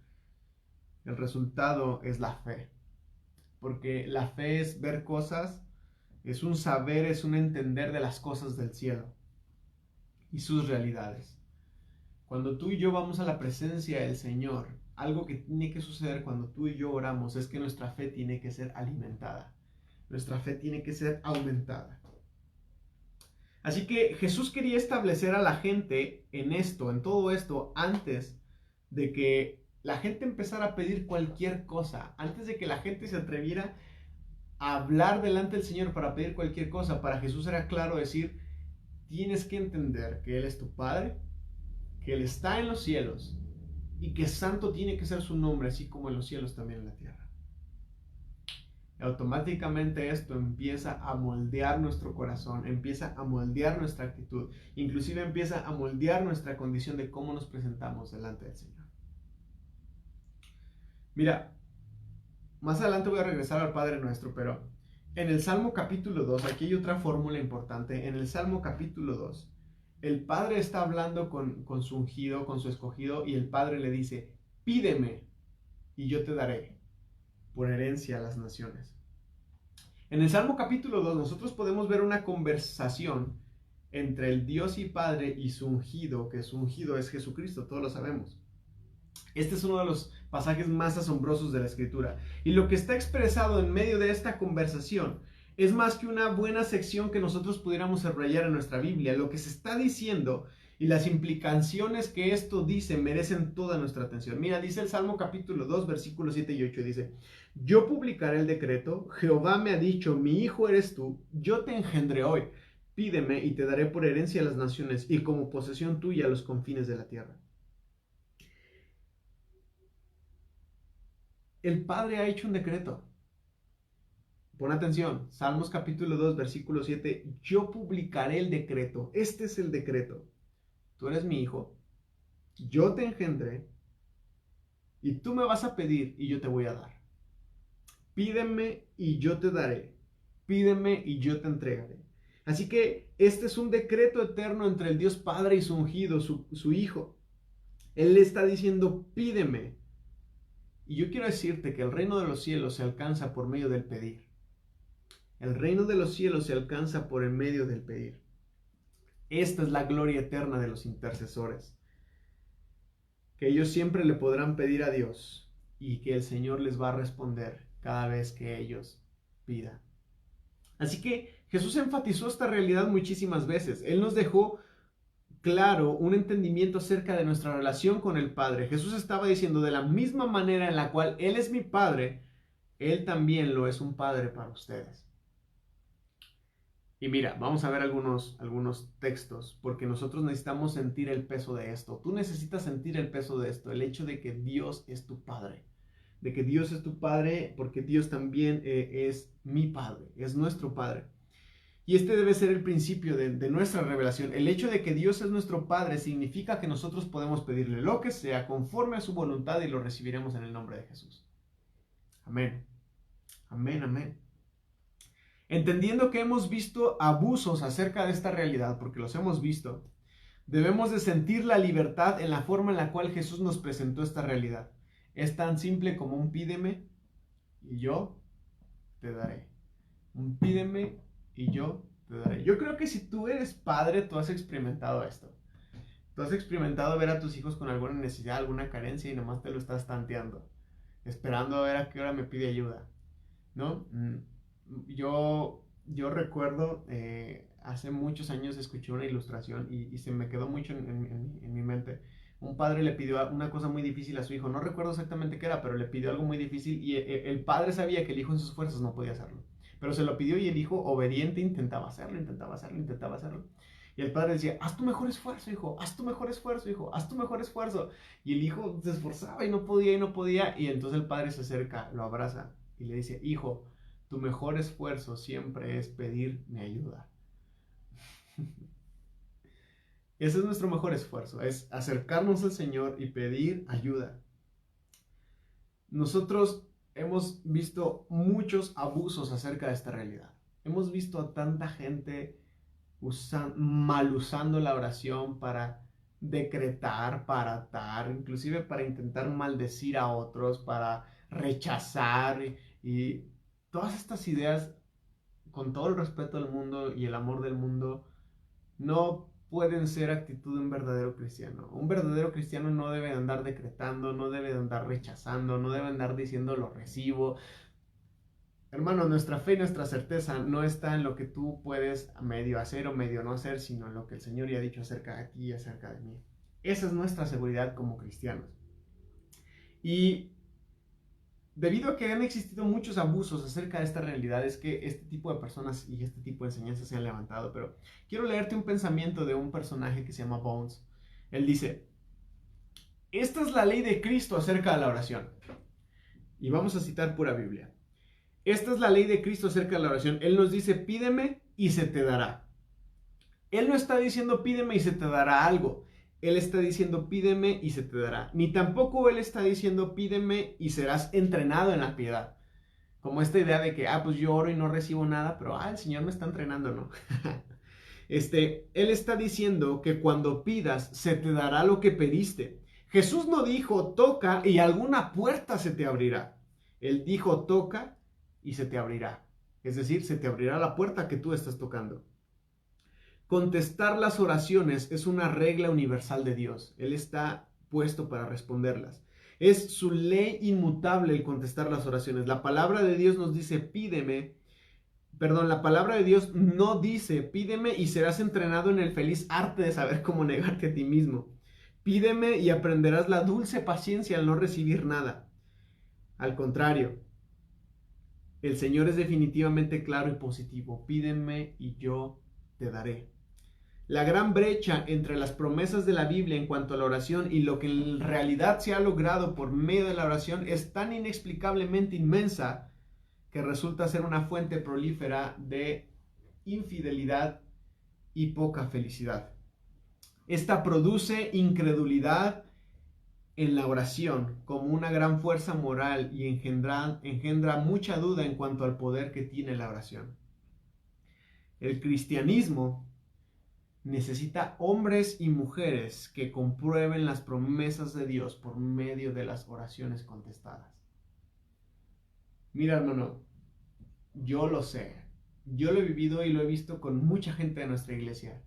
el resultado es la fe. Porque la fe es ver cosas, es un saber, es un entender de las cosas del cielo y sus realidades. Cuando tú y yo vamos a la presencia del Señor, algo que tiene que suceder cuando tú y yo oramos es que nuestra fe tiene que ser alimentada. Nuestra fe tiene que ser aumentada. Así que Jesús quería establecer a la gente en esto, en todo esto, antes de que la gente empezara a pedir cualquier cosa, antes de que la gente se atreviera a hablar delante del Señor para pedir cualquier cosa. Para Jesús era claro decir, tienes que entender que Él es tu Padre, que Él está en los cielos y que santo tiene que ser su nombre, así como en los cielos también en la tierra. Automáticamente esto empieza a moldear nuestro corazón, empieza a moldear nuestra actitud, inclusive empieza a moldear nuestra condición de cómo nos presentamos delante del Señor. Mira, más adelante voy a regresar al Padre Nuestro, pero en el Salmo capítulo 2, aquí hay otra fórmula importante. En el Salmo capítulo 2, el Padre está hablando con su ungido, con su escogido, y el Padre le dice, pídeme y yo te daré por herencia a las naciones. En el Salmo capítulo 2 nosotros podemos ver una conversación entre el Dios y Padre y su ungido, que su ungido es Jesucristo, todos lo sabemos. Este es uno de los pasajes más asombrosos de la Escritura. Y lo que está expresado en medio de esta conversación es más que una buena sección que nosotros pudiéramos subrayar en nuestra Biblia. Lo que se está diciendo y las implicaciones que esto dice merecen toda nuestra atención. Mira, dice el Salmo capítulo 2, versículos 7 y 8, dice, yo publicaré el decreto, Jehová me ha dicho, mi hijo eres tú, yo te engendré hoy, pídeme y te daré por herencia a las naciones y como posesión tuya los confines de la tierra. El Padre ha hecho un decreto. Pon atención, Salmos capítulo 2, versículo 7, yo publicaré el decreto, este es el decreto. Tú eres mi hijo, yo te engendré y tú me vas a pedir y yo te voy a dar. Pídeme y yo te daré, pídeme y yo te entregaré. Así que este es un decreto eterno entre el Dios Padre y su ungido, su hijo. Él le está diciendo, pídeme. Y yo quiero decirte que el reino de los cielos se alcanza por medio del pedir. El reino de los cielos se alcanza por el medio del pedir. Esta es la gloria eterna de los intercesores. Que ellos siempre le podrán pedir a Dios y que el Señor les va a responder cada vez que ellos pidan. Así que Jesús enfatizó esta realidad muchísimas veces. Él nos dejó claro un entendimiento acerca de nuestra relación con el Padre. Jesús estaba diciendo, de la misma manera en la cual Él es mi Padre, Él también lo es un Padre para ustedes. Y mira, vamos a ver algunos textos, porque nosotros necesitamos sentir el peso de esto. Tú necesitas sentir el peso de esto, el hecho de que Dios es tu Padre. De que Dios es tu Padre, porque Dios también es mi Padre, es nuestro Padre. Y este debe ser el principio de nuestra revelación. El hecho de que Dios es nuestro Padre significa que nosotros podemos pedirle lo que sea conforme a su voluntad y lo recibiremos en el nombre de Jesús. Amén. Amén, amén. Entendiendo que hemos visto abusos acerca de esta realidad, porque los hemos visto, debemos de sentir la libertad en la forma en la cual Jesús nos presentó esta realidad. Es tan simple como un pídeme y yo te daré. Un pídeme y yo te daré. Yo creo que si tú eres padre, tú has experimentado esto. Tú has experimentado ver a tus hijos con alguna necesidad, alguna carencia y nomás te lo estás tanteando, esperando a ver a qué hora me pide ayuda, ¿no? Yo recuerdo, hace muchos años escuché una ilustración y se me quedó mucho en mi mente. Un padre le pidió una cosa muy difícil a su hijo, no recuerdo exactamente qué era, pero le pidió algo muy difícil y el padre sabía que el hijo en sus fuerzas no podía hacerlo. Pero se lo pidió y el hijo obediente intentaba hacerlo, intentaba hacerlo, intentaba hacerlo. Y el padre decía, haz tu mejor esfuerzo, hijo, haz tu mejor esfuerzo, hijo, haz tu mejor esfuerzo. Y el hijo se esforzaba y no podía y no podía. Y entonces el padre se acerca, lo abraza y le dice, hijo, tu mejor esfuerzo siempre es pedir mi ayuda. Ese es nuestro mejor esfuerzo, es acercarnos al Señor y pedir ayuda. Nosotros hemos visto muchos abusos acerca de esta realidad. Hemos visto a tanta gente mal usando la oración para decretar, para atar, inclusive para intentar maldecir a otros, para rechazar y todas estas ideas, con todo el respeto del mundo y el amor del mundo, no pueden ser actitud de un verdadero cristiano. Un verdadero cristiano no debe de andar decretando, no debe de andar rechazando, no debe andar diciendo lo recibo. Hermano, nuestra fe y nuestra certeza no está en lo que tú puedes medio hacer o medio no hacer, sino en lo que el Señor ya ha dicho acerca de ti y acerca de mí. Esa es nuestra seguridad como cristianos. Y debido a que han existido muchos abusos acerca de esta realidad, es que este tipo de personas y este tipo de enseñanzas se han levantado. Pero quiero leerte un pensamiento de un personaje que se llama Bones. Él dice, esta es la ley de Cristo acerca de la oración. Y vamos a citar pura Biblia. Esta es la ley de Cristo acerca de la oración. Él nos dice, pídeme y se te dará. Él no está diciendo, pídeme y se te dará algo. Él está diciendo, pídeme y se te dará. Ni tampoco Él está diciendo, pídeme y serás entrenado en la piedad. Como esta idea de que, pues yo oro y no recibo nada, pero, el Señor me está entrenando, ¿no? Él está diciendo que cuando pidas, se te dará lo que pediste. Jesús no dijo, toca y alguna puerta se te abrirá. Él dijo, toca y se te abrirá. Es decir, se te abrirá la puerta que tú estás tocando. Contestar las oraciones es una regla universal de Dios. Él está puesto para responderlas. Es su ley inmutable el contestar las oraciones. La palabra de Dios nos dice, la palabra de Dios no dice, pídeme y serás entrenado en el feliz arte de saber cómo negarte a ti mismo. Pídeme y aprenderás la dulce paciencia al no recibir nada. Al contrario, el Señor es definitivamente claro y positivo. Pídeme y yo te daré. La gran brecha entre las promesas de la Biblia en cuanto a la oración y lo que en realidad se ha logrado por medio de la oración es tan inexplicablemente inmensa que resulta ser una fuente prolífera de infidelidad y poca felicidad. Esta produce incredulidad en la oración como una gran fuerza moral y engendra mucha duda en cuanto al poder que tiene la oración. El cristianismo necesita hombres y mujeres que comprueben las promesas de Dios por medio de las oraciones contestadas. Mira, hermano, yo lo sé. Yo lo he vivido y lo he visto con mucha gente de nuestra iglesia.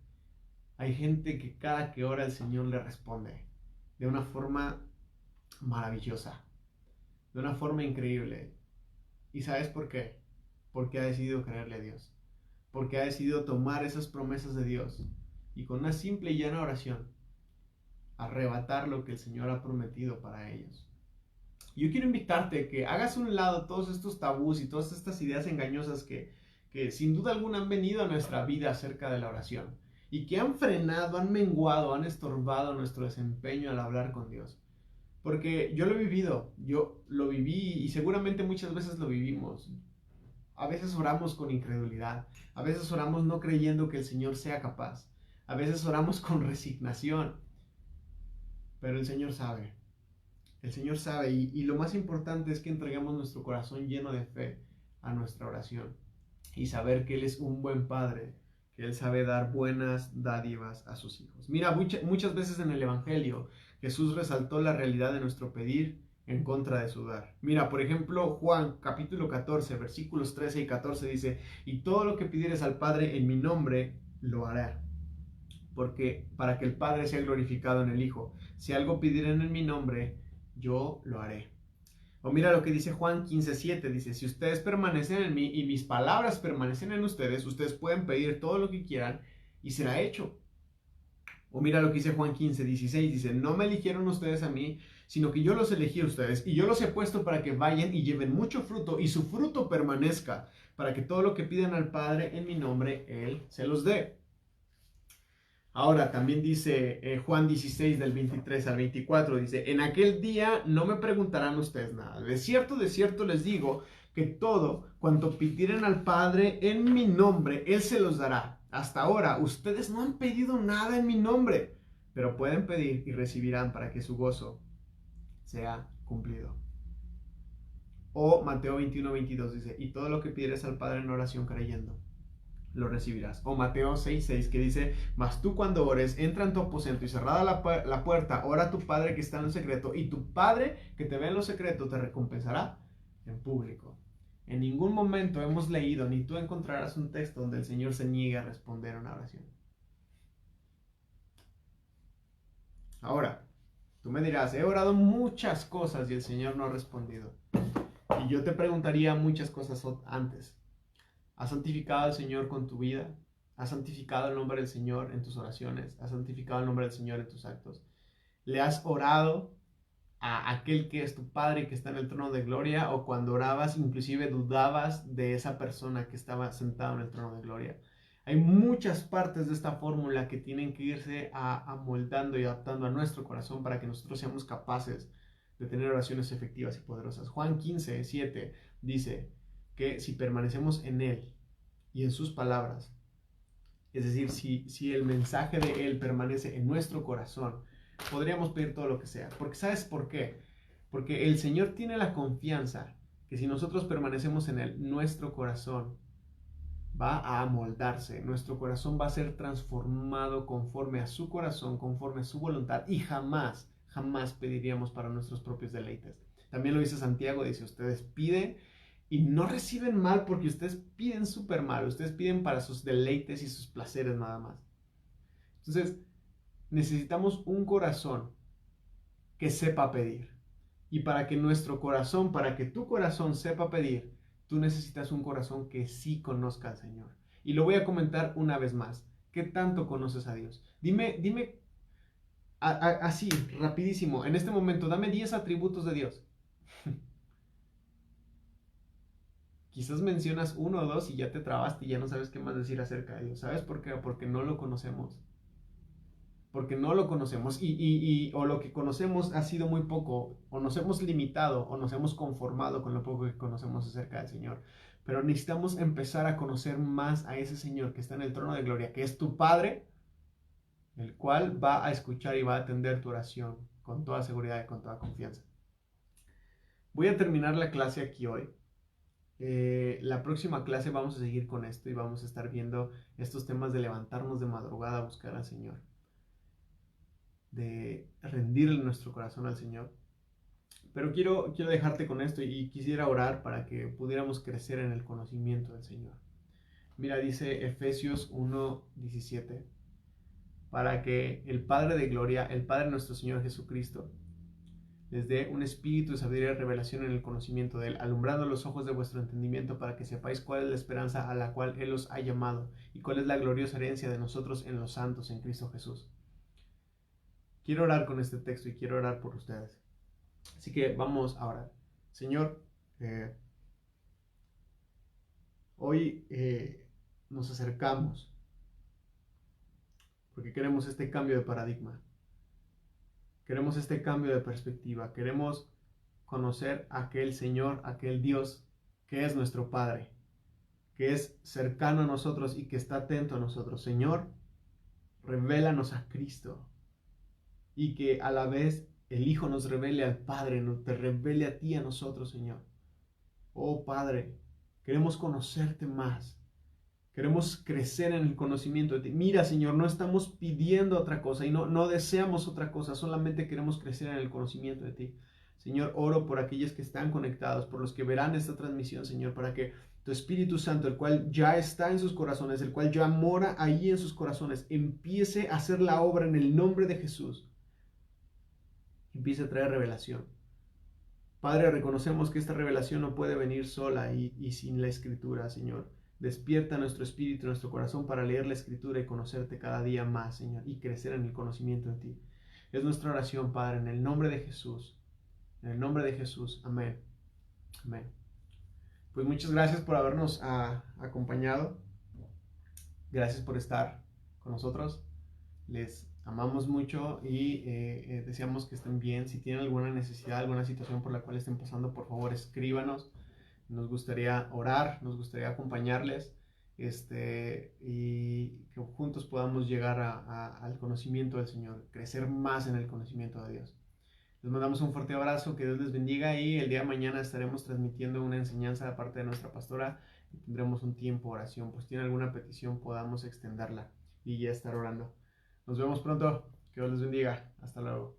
Hay gente que cada que ora el Señor le responde de una forma maravillosa, de una forma increíble. ¿Y sabes por qué? Porque ha decidido creerle a Dios. porque ha decidido tomar esas promesas de Dios y con una simple y llana oración arrebatar lo que el Señor ha prometido para ellos. Yo quiero invitarte a que hagas a un lado todos estos tabús y todas estas ideas engañosas que sin duda alguna han venido a nuestra vida acerca de la oración y que han frenado, han menguado, han estorbado nuestro desempeño al hablar con Dios. Porque yo lo he vivido, yo lo viví y seguramente muchas veces lo vivimos. A veces oramos con incredulidad, a veces oramos no creyendo que el Señor sea capaz, a veces oramos con resignación, pero el Señor sabe y lo más importante es que entreguemos nuestro corazón lleno de fe a nuestra oración y saber que Él es un buen Padre, que Él sabe dar buenas dádivas a sus hijos. Mira, muchas veces en el Evangelio Jesús resaltó la realidad de nuestro pedir en contra de su dar. Mira, por ejemplo, Juan capítulo 14, versículos 13 y 14 dice, y todo lo que pidieres al Padre en mi nombre, lo hará, porque para que el Padre sea glorificado en el Hijo. Si algo pidieren en mi nombre, yo lo haré. O mira lo que dice Juan 15:7, dice, si ustedes permanecen en mí y mis palabras permanecen en ustedes pueden pedir todo lo que quieran y será hecho. O mira lo que dice Juan 15:16, dice, no me eligieron ustedes a mí, sino que yo los elegí a ustedes y yo los he puesto para que vayan y lleven mucho fruto y su fruto permanezca, para que todo lo que pidan al Padre en mi nombre, Él se los dé. Ahora también dice Juan 16 del 23 al 24, dice, en aquel día no me preguntarán ustedes nada. De cierto les digo que todo cuanto pidieren al Padre en mi nombre, Él se los dará. Hasta ahora ustedes no han pedido nada en mi nombre, pero pueden pedir y recibirán para que su gozo sea cumplido. O Mateo 21:22 dice, y todo lo que pidieres al Padre en oración creyendo, lo recibirás. O Mateo 6:6 que dice, mas tú cuando ores, entra en tu aposento y cerrada la puerta, ora a tu Padre que está en lo secreto, y tu Padre que te ve en lo secreto te recompensará en público. En ningún momento hemos leído, ni tú encontrarás un texto donde el Señor se niegue a responder a una oración. Ahora, tú me dirás, he orado muchas cosas y el Señor no ha respondido. Y yo te preguntaría muchas cosas antes. ¿Has santificado al Señor con tu vida? ¿Has santificado el nombre del Señor en tus oraciones? ¿Has santificado el nombre del Señor en tus actos? ¿Le has orado a aquel que es tu Padre que está en el trono de gloria? ¿O cuando orabas inclusive dudabas de esa persona que estaba sentada en el trono de gloria? Hay muchas partes de esta fórmula que tienen que irse amoldando y adaptando a nuestro corazón para que nosotros seamos capaces de tener oraciones efectivas y poderosas. Juan 15:7 dice que si permanecemos en Él y en sus palabras, es decir, si el mensaje de Él permanece en nuestro corazón, podríamos pedir todo lo que sea. Porque ¿sabes por qué? Porque el Señor tiene la confianza que si nosotros permanecemos en Él, nuestro corazón va a amoldarse, nuestro corazón va a ser transformado conforme a su corazón, conforme a su voluntad y jamás pediríamos para nuestros propios deleites. También lo dice Santiago, dice, ustedes piden y no reciben mal porque ustedes piden súper mal, ustedes piden para sus deleites y sus placeres nada más. Entonces, necesitamos un corazón que sepa pedir. Y para que nuestro corazón, para que tu corazón sepa pedir, tú necesitas un corazón que sí conozca al Señor. Y lo voy a comentar una vez más. ¿Qué tanto conoces a Dios? Dime así, rapidísimo, en este momento, dame 10 atributos de Dios. Quizás mencionas uno o dos y ya te trabaste y ya no sabes qué más decir acerca de Dios. ¿Sabes por qué? Porque no lo conocemos. Porque no lo conocemos o lo que conocemos ha sido muy poco, o nos hemos limitado o nos hemos conformado con lo poco que conocemos acerca del Señor. Pero necesitamos empezar a conocer más a ese Señor que está en el trono de gloria, que es tu Padre, el cual va a escuchar y va a atender tu oración con toda seguridad y con toda confianza. Voy a terminar la clase aquí hoy. La próxima clase vamos a seguir con esto y vamos a estar viendo estos temas de levantarnos de madrugada a buscar al Señor, de rendirle nuestro corazón al Señor. Pero quiero dejarte con esto y quisiera orar para que pudiéramos crecer en el conocimiento del Señor. Mira, dice Efesios 1:17, para que el Padre de gloria, el Padre de nuestro Señor Jesucristo, les dé un espíritu de sabiduría y revelación en el conocimiento de Él, alumbrando los ojos de vuestro entendimiento para que sepáis cuál es la esperanza a la cual Él os ha llamado y cuál es la gloriosa herencia de nosotros en los santos en Cristo Jesús. Quiero orar con este texto y quiero orar por ustedes. Así que vamos a orar. Señor, hoy nos acercamos porque queremos este cambio de paradigma. Queremos este cambio de perspectiva. Queremos conocer a aquel Señor, aquel Dios que es nuestro Padre, que es cercano a nosotros y que está atento a nosotros. Señor, revélanos a Cristo y que a la vez el Hijo nos revele al Padre, te revele a ti, a nosotros, Señor. Oh Padre, queremos conocerte más. Queremos crecer en el conocimiento de ti. Mira, Señor, no estamos pidiendo otra cosa y no deseamos otra cosa, solamente queremos crecer en el conocimiento de ti. Señor, oro por aquellos que están conectados, por los que verán esta transmisión, Señor, para que tu Espíritu Santo, el cual ya está en sus corazones, el cual ya mora ahí en sus corazones, empiece a hacer la obra en el nombre de Jesús. Empiece a traer revelación. Padre, reconocemos que esta revelación no puede venir sola y sin la Escritura, Señor. Despierta nuestro espíritu, nuestro corazón para leer la Escritura y conocerte cada día más, Señor, y crecer en el conocimiento de ti. Es nuestra oración, Padre, en el nombre de Jesús. En el nombre de Jesús. Amén. Amén. Pues muchas gracias por habernos acompañado. Gracias por estar con nosotros. Les amamos mucho y deseamos que estén bien. Si tienen alguna necesidad, alguna situación por la cual estén pasando, por favor escríbanos. Nos gustaría orar, nos gustaría acompañarles y que juntos podamos llegar al conocimiento del Señor, crecer más en el conocimiento de Dios. Les mandamos un fuerte abrazo, que Dios les bendiga y el día de mañana estaremos transmitiendo una enseñanza de parte de nuestra pastora y tendremos un tiempo de oración. Pues si tiene alguna petición podamos extenderla y ya estar orando. Nos vemos pronto, que Dios les bendiga. Hasta luego.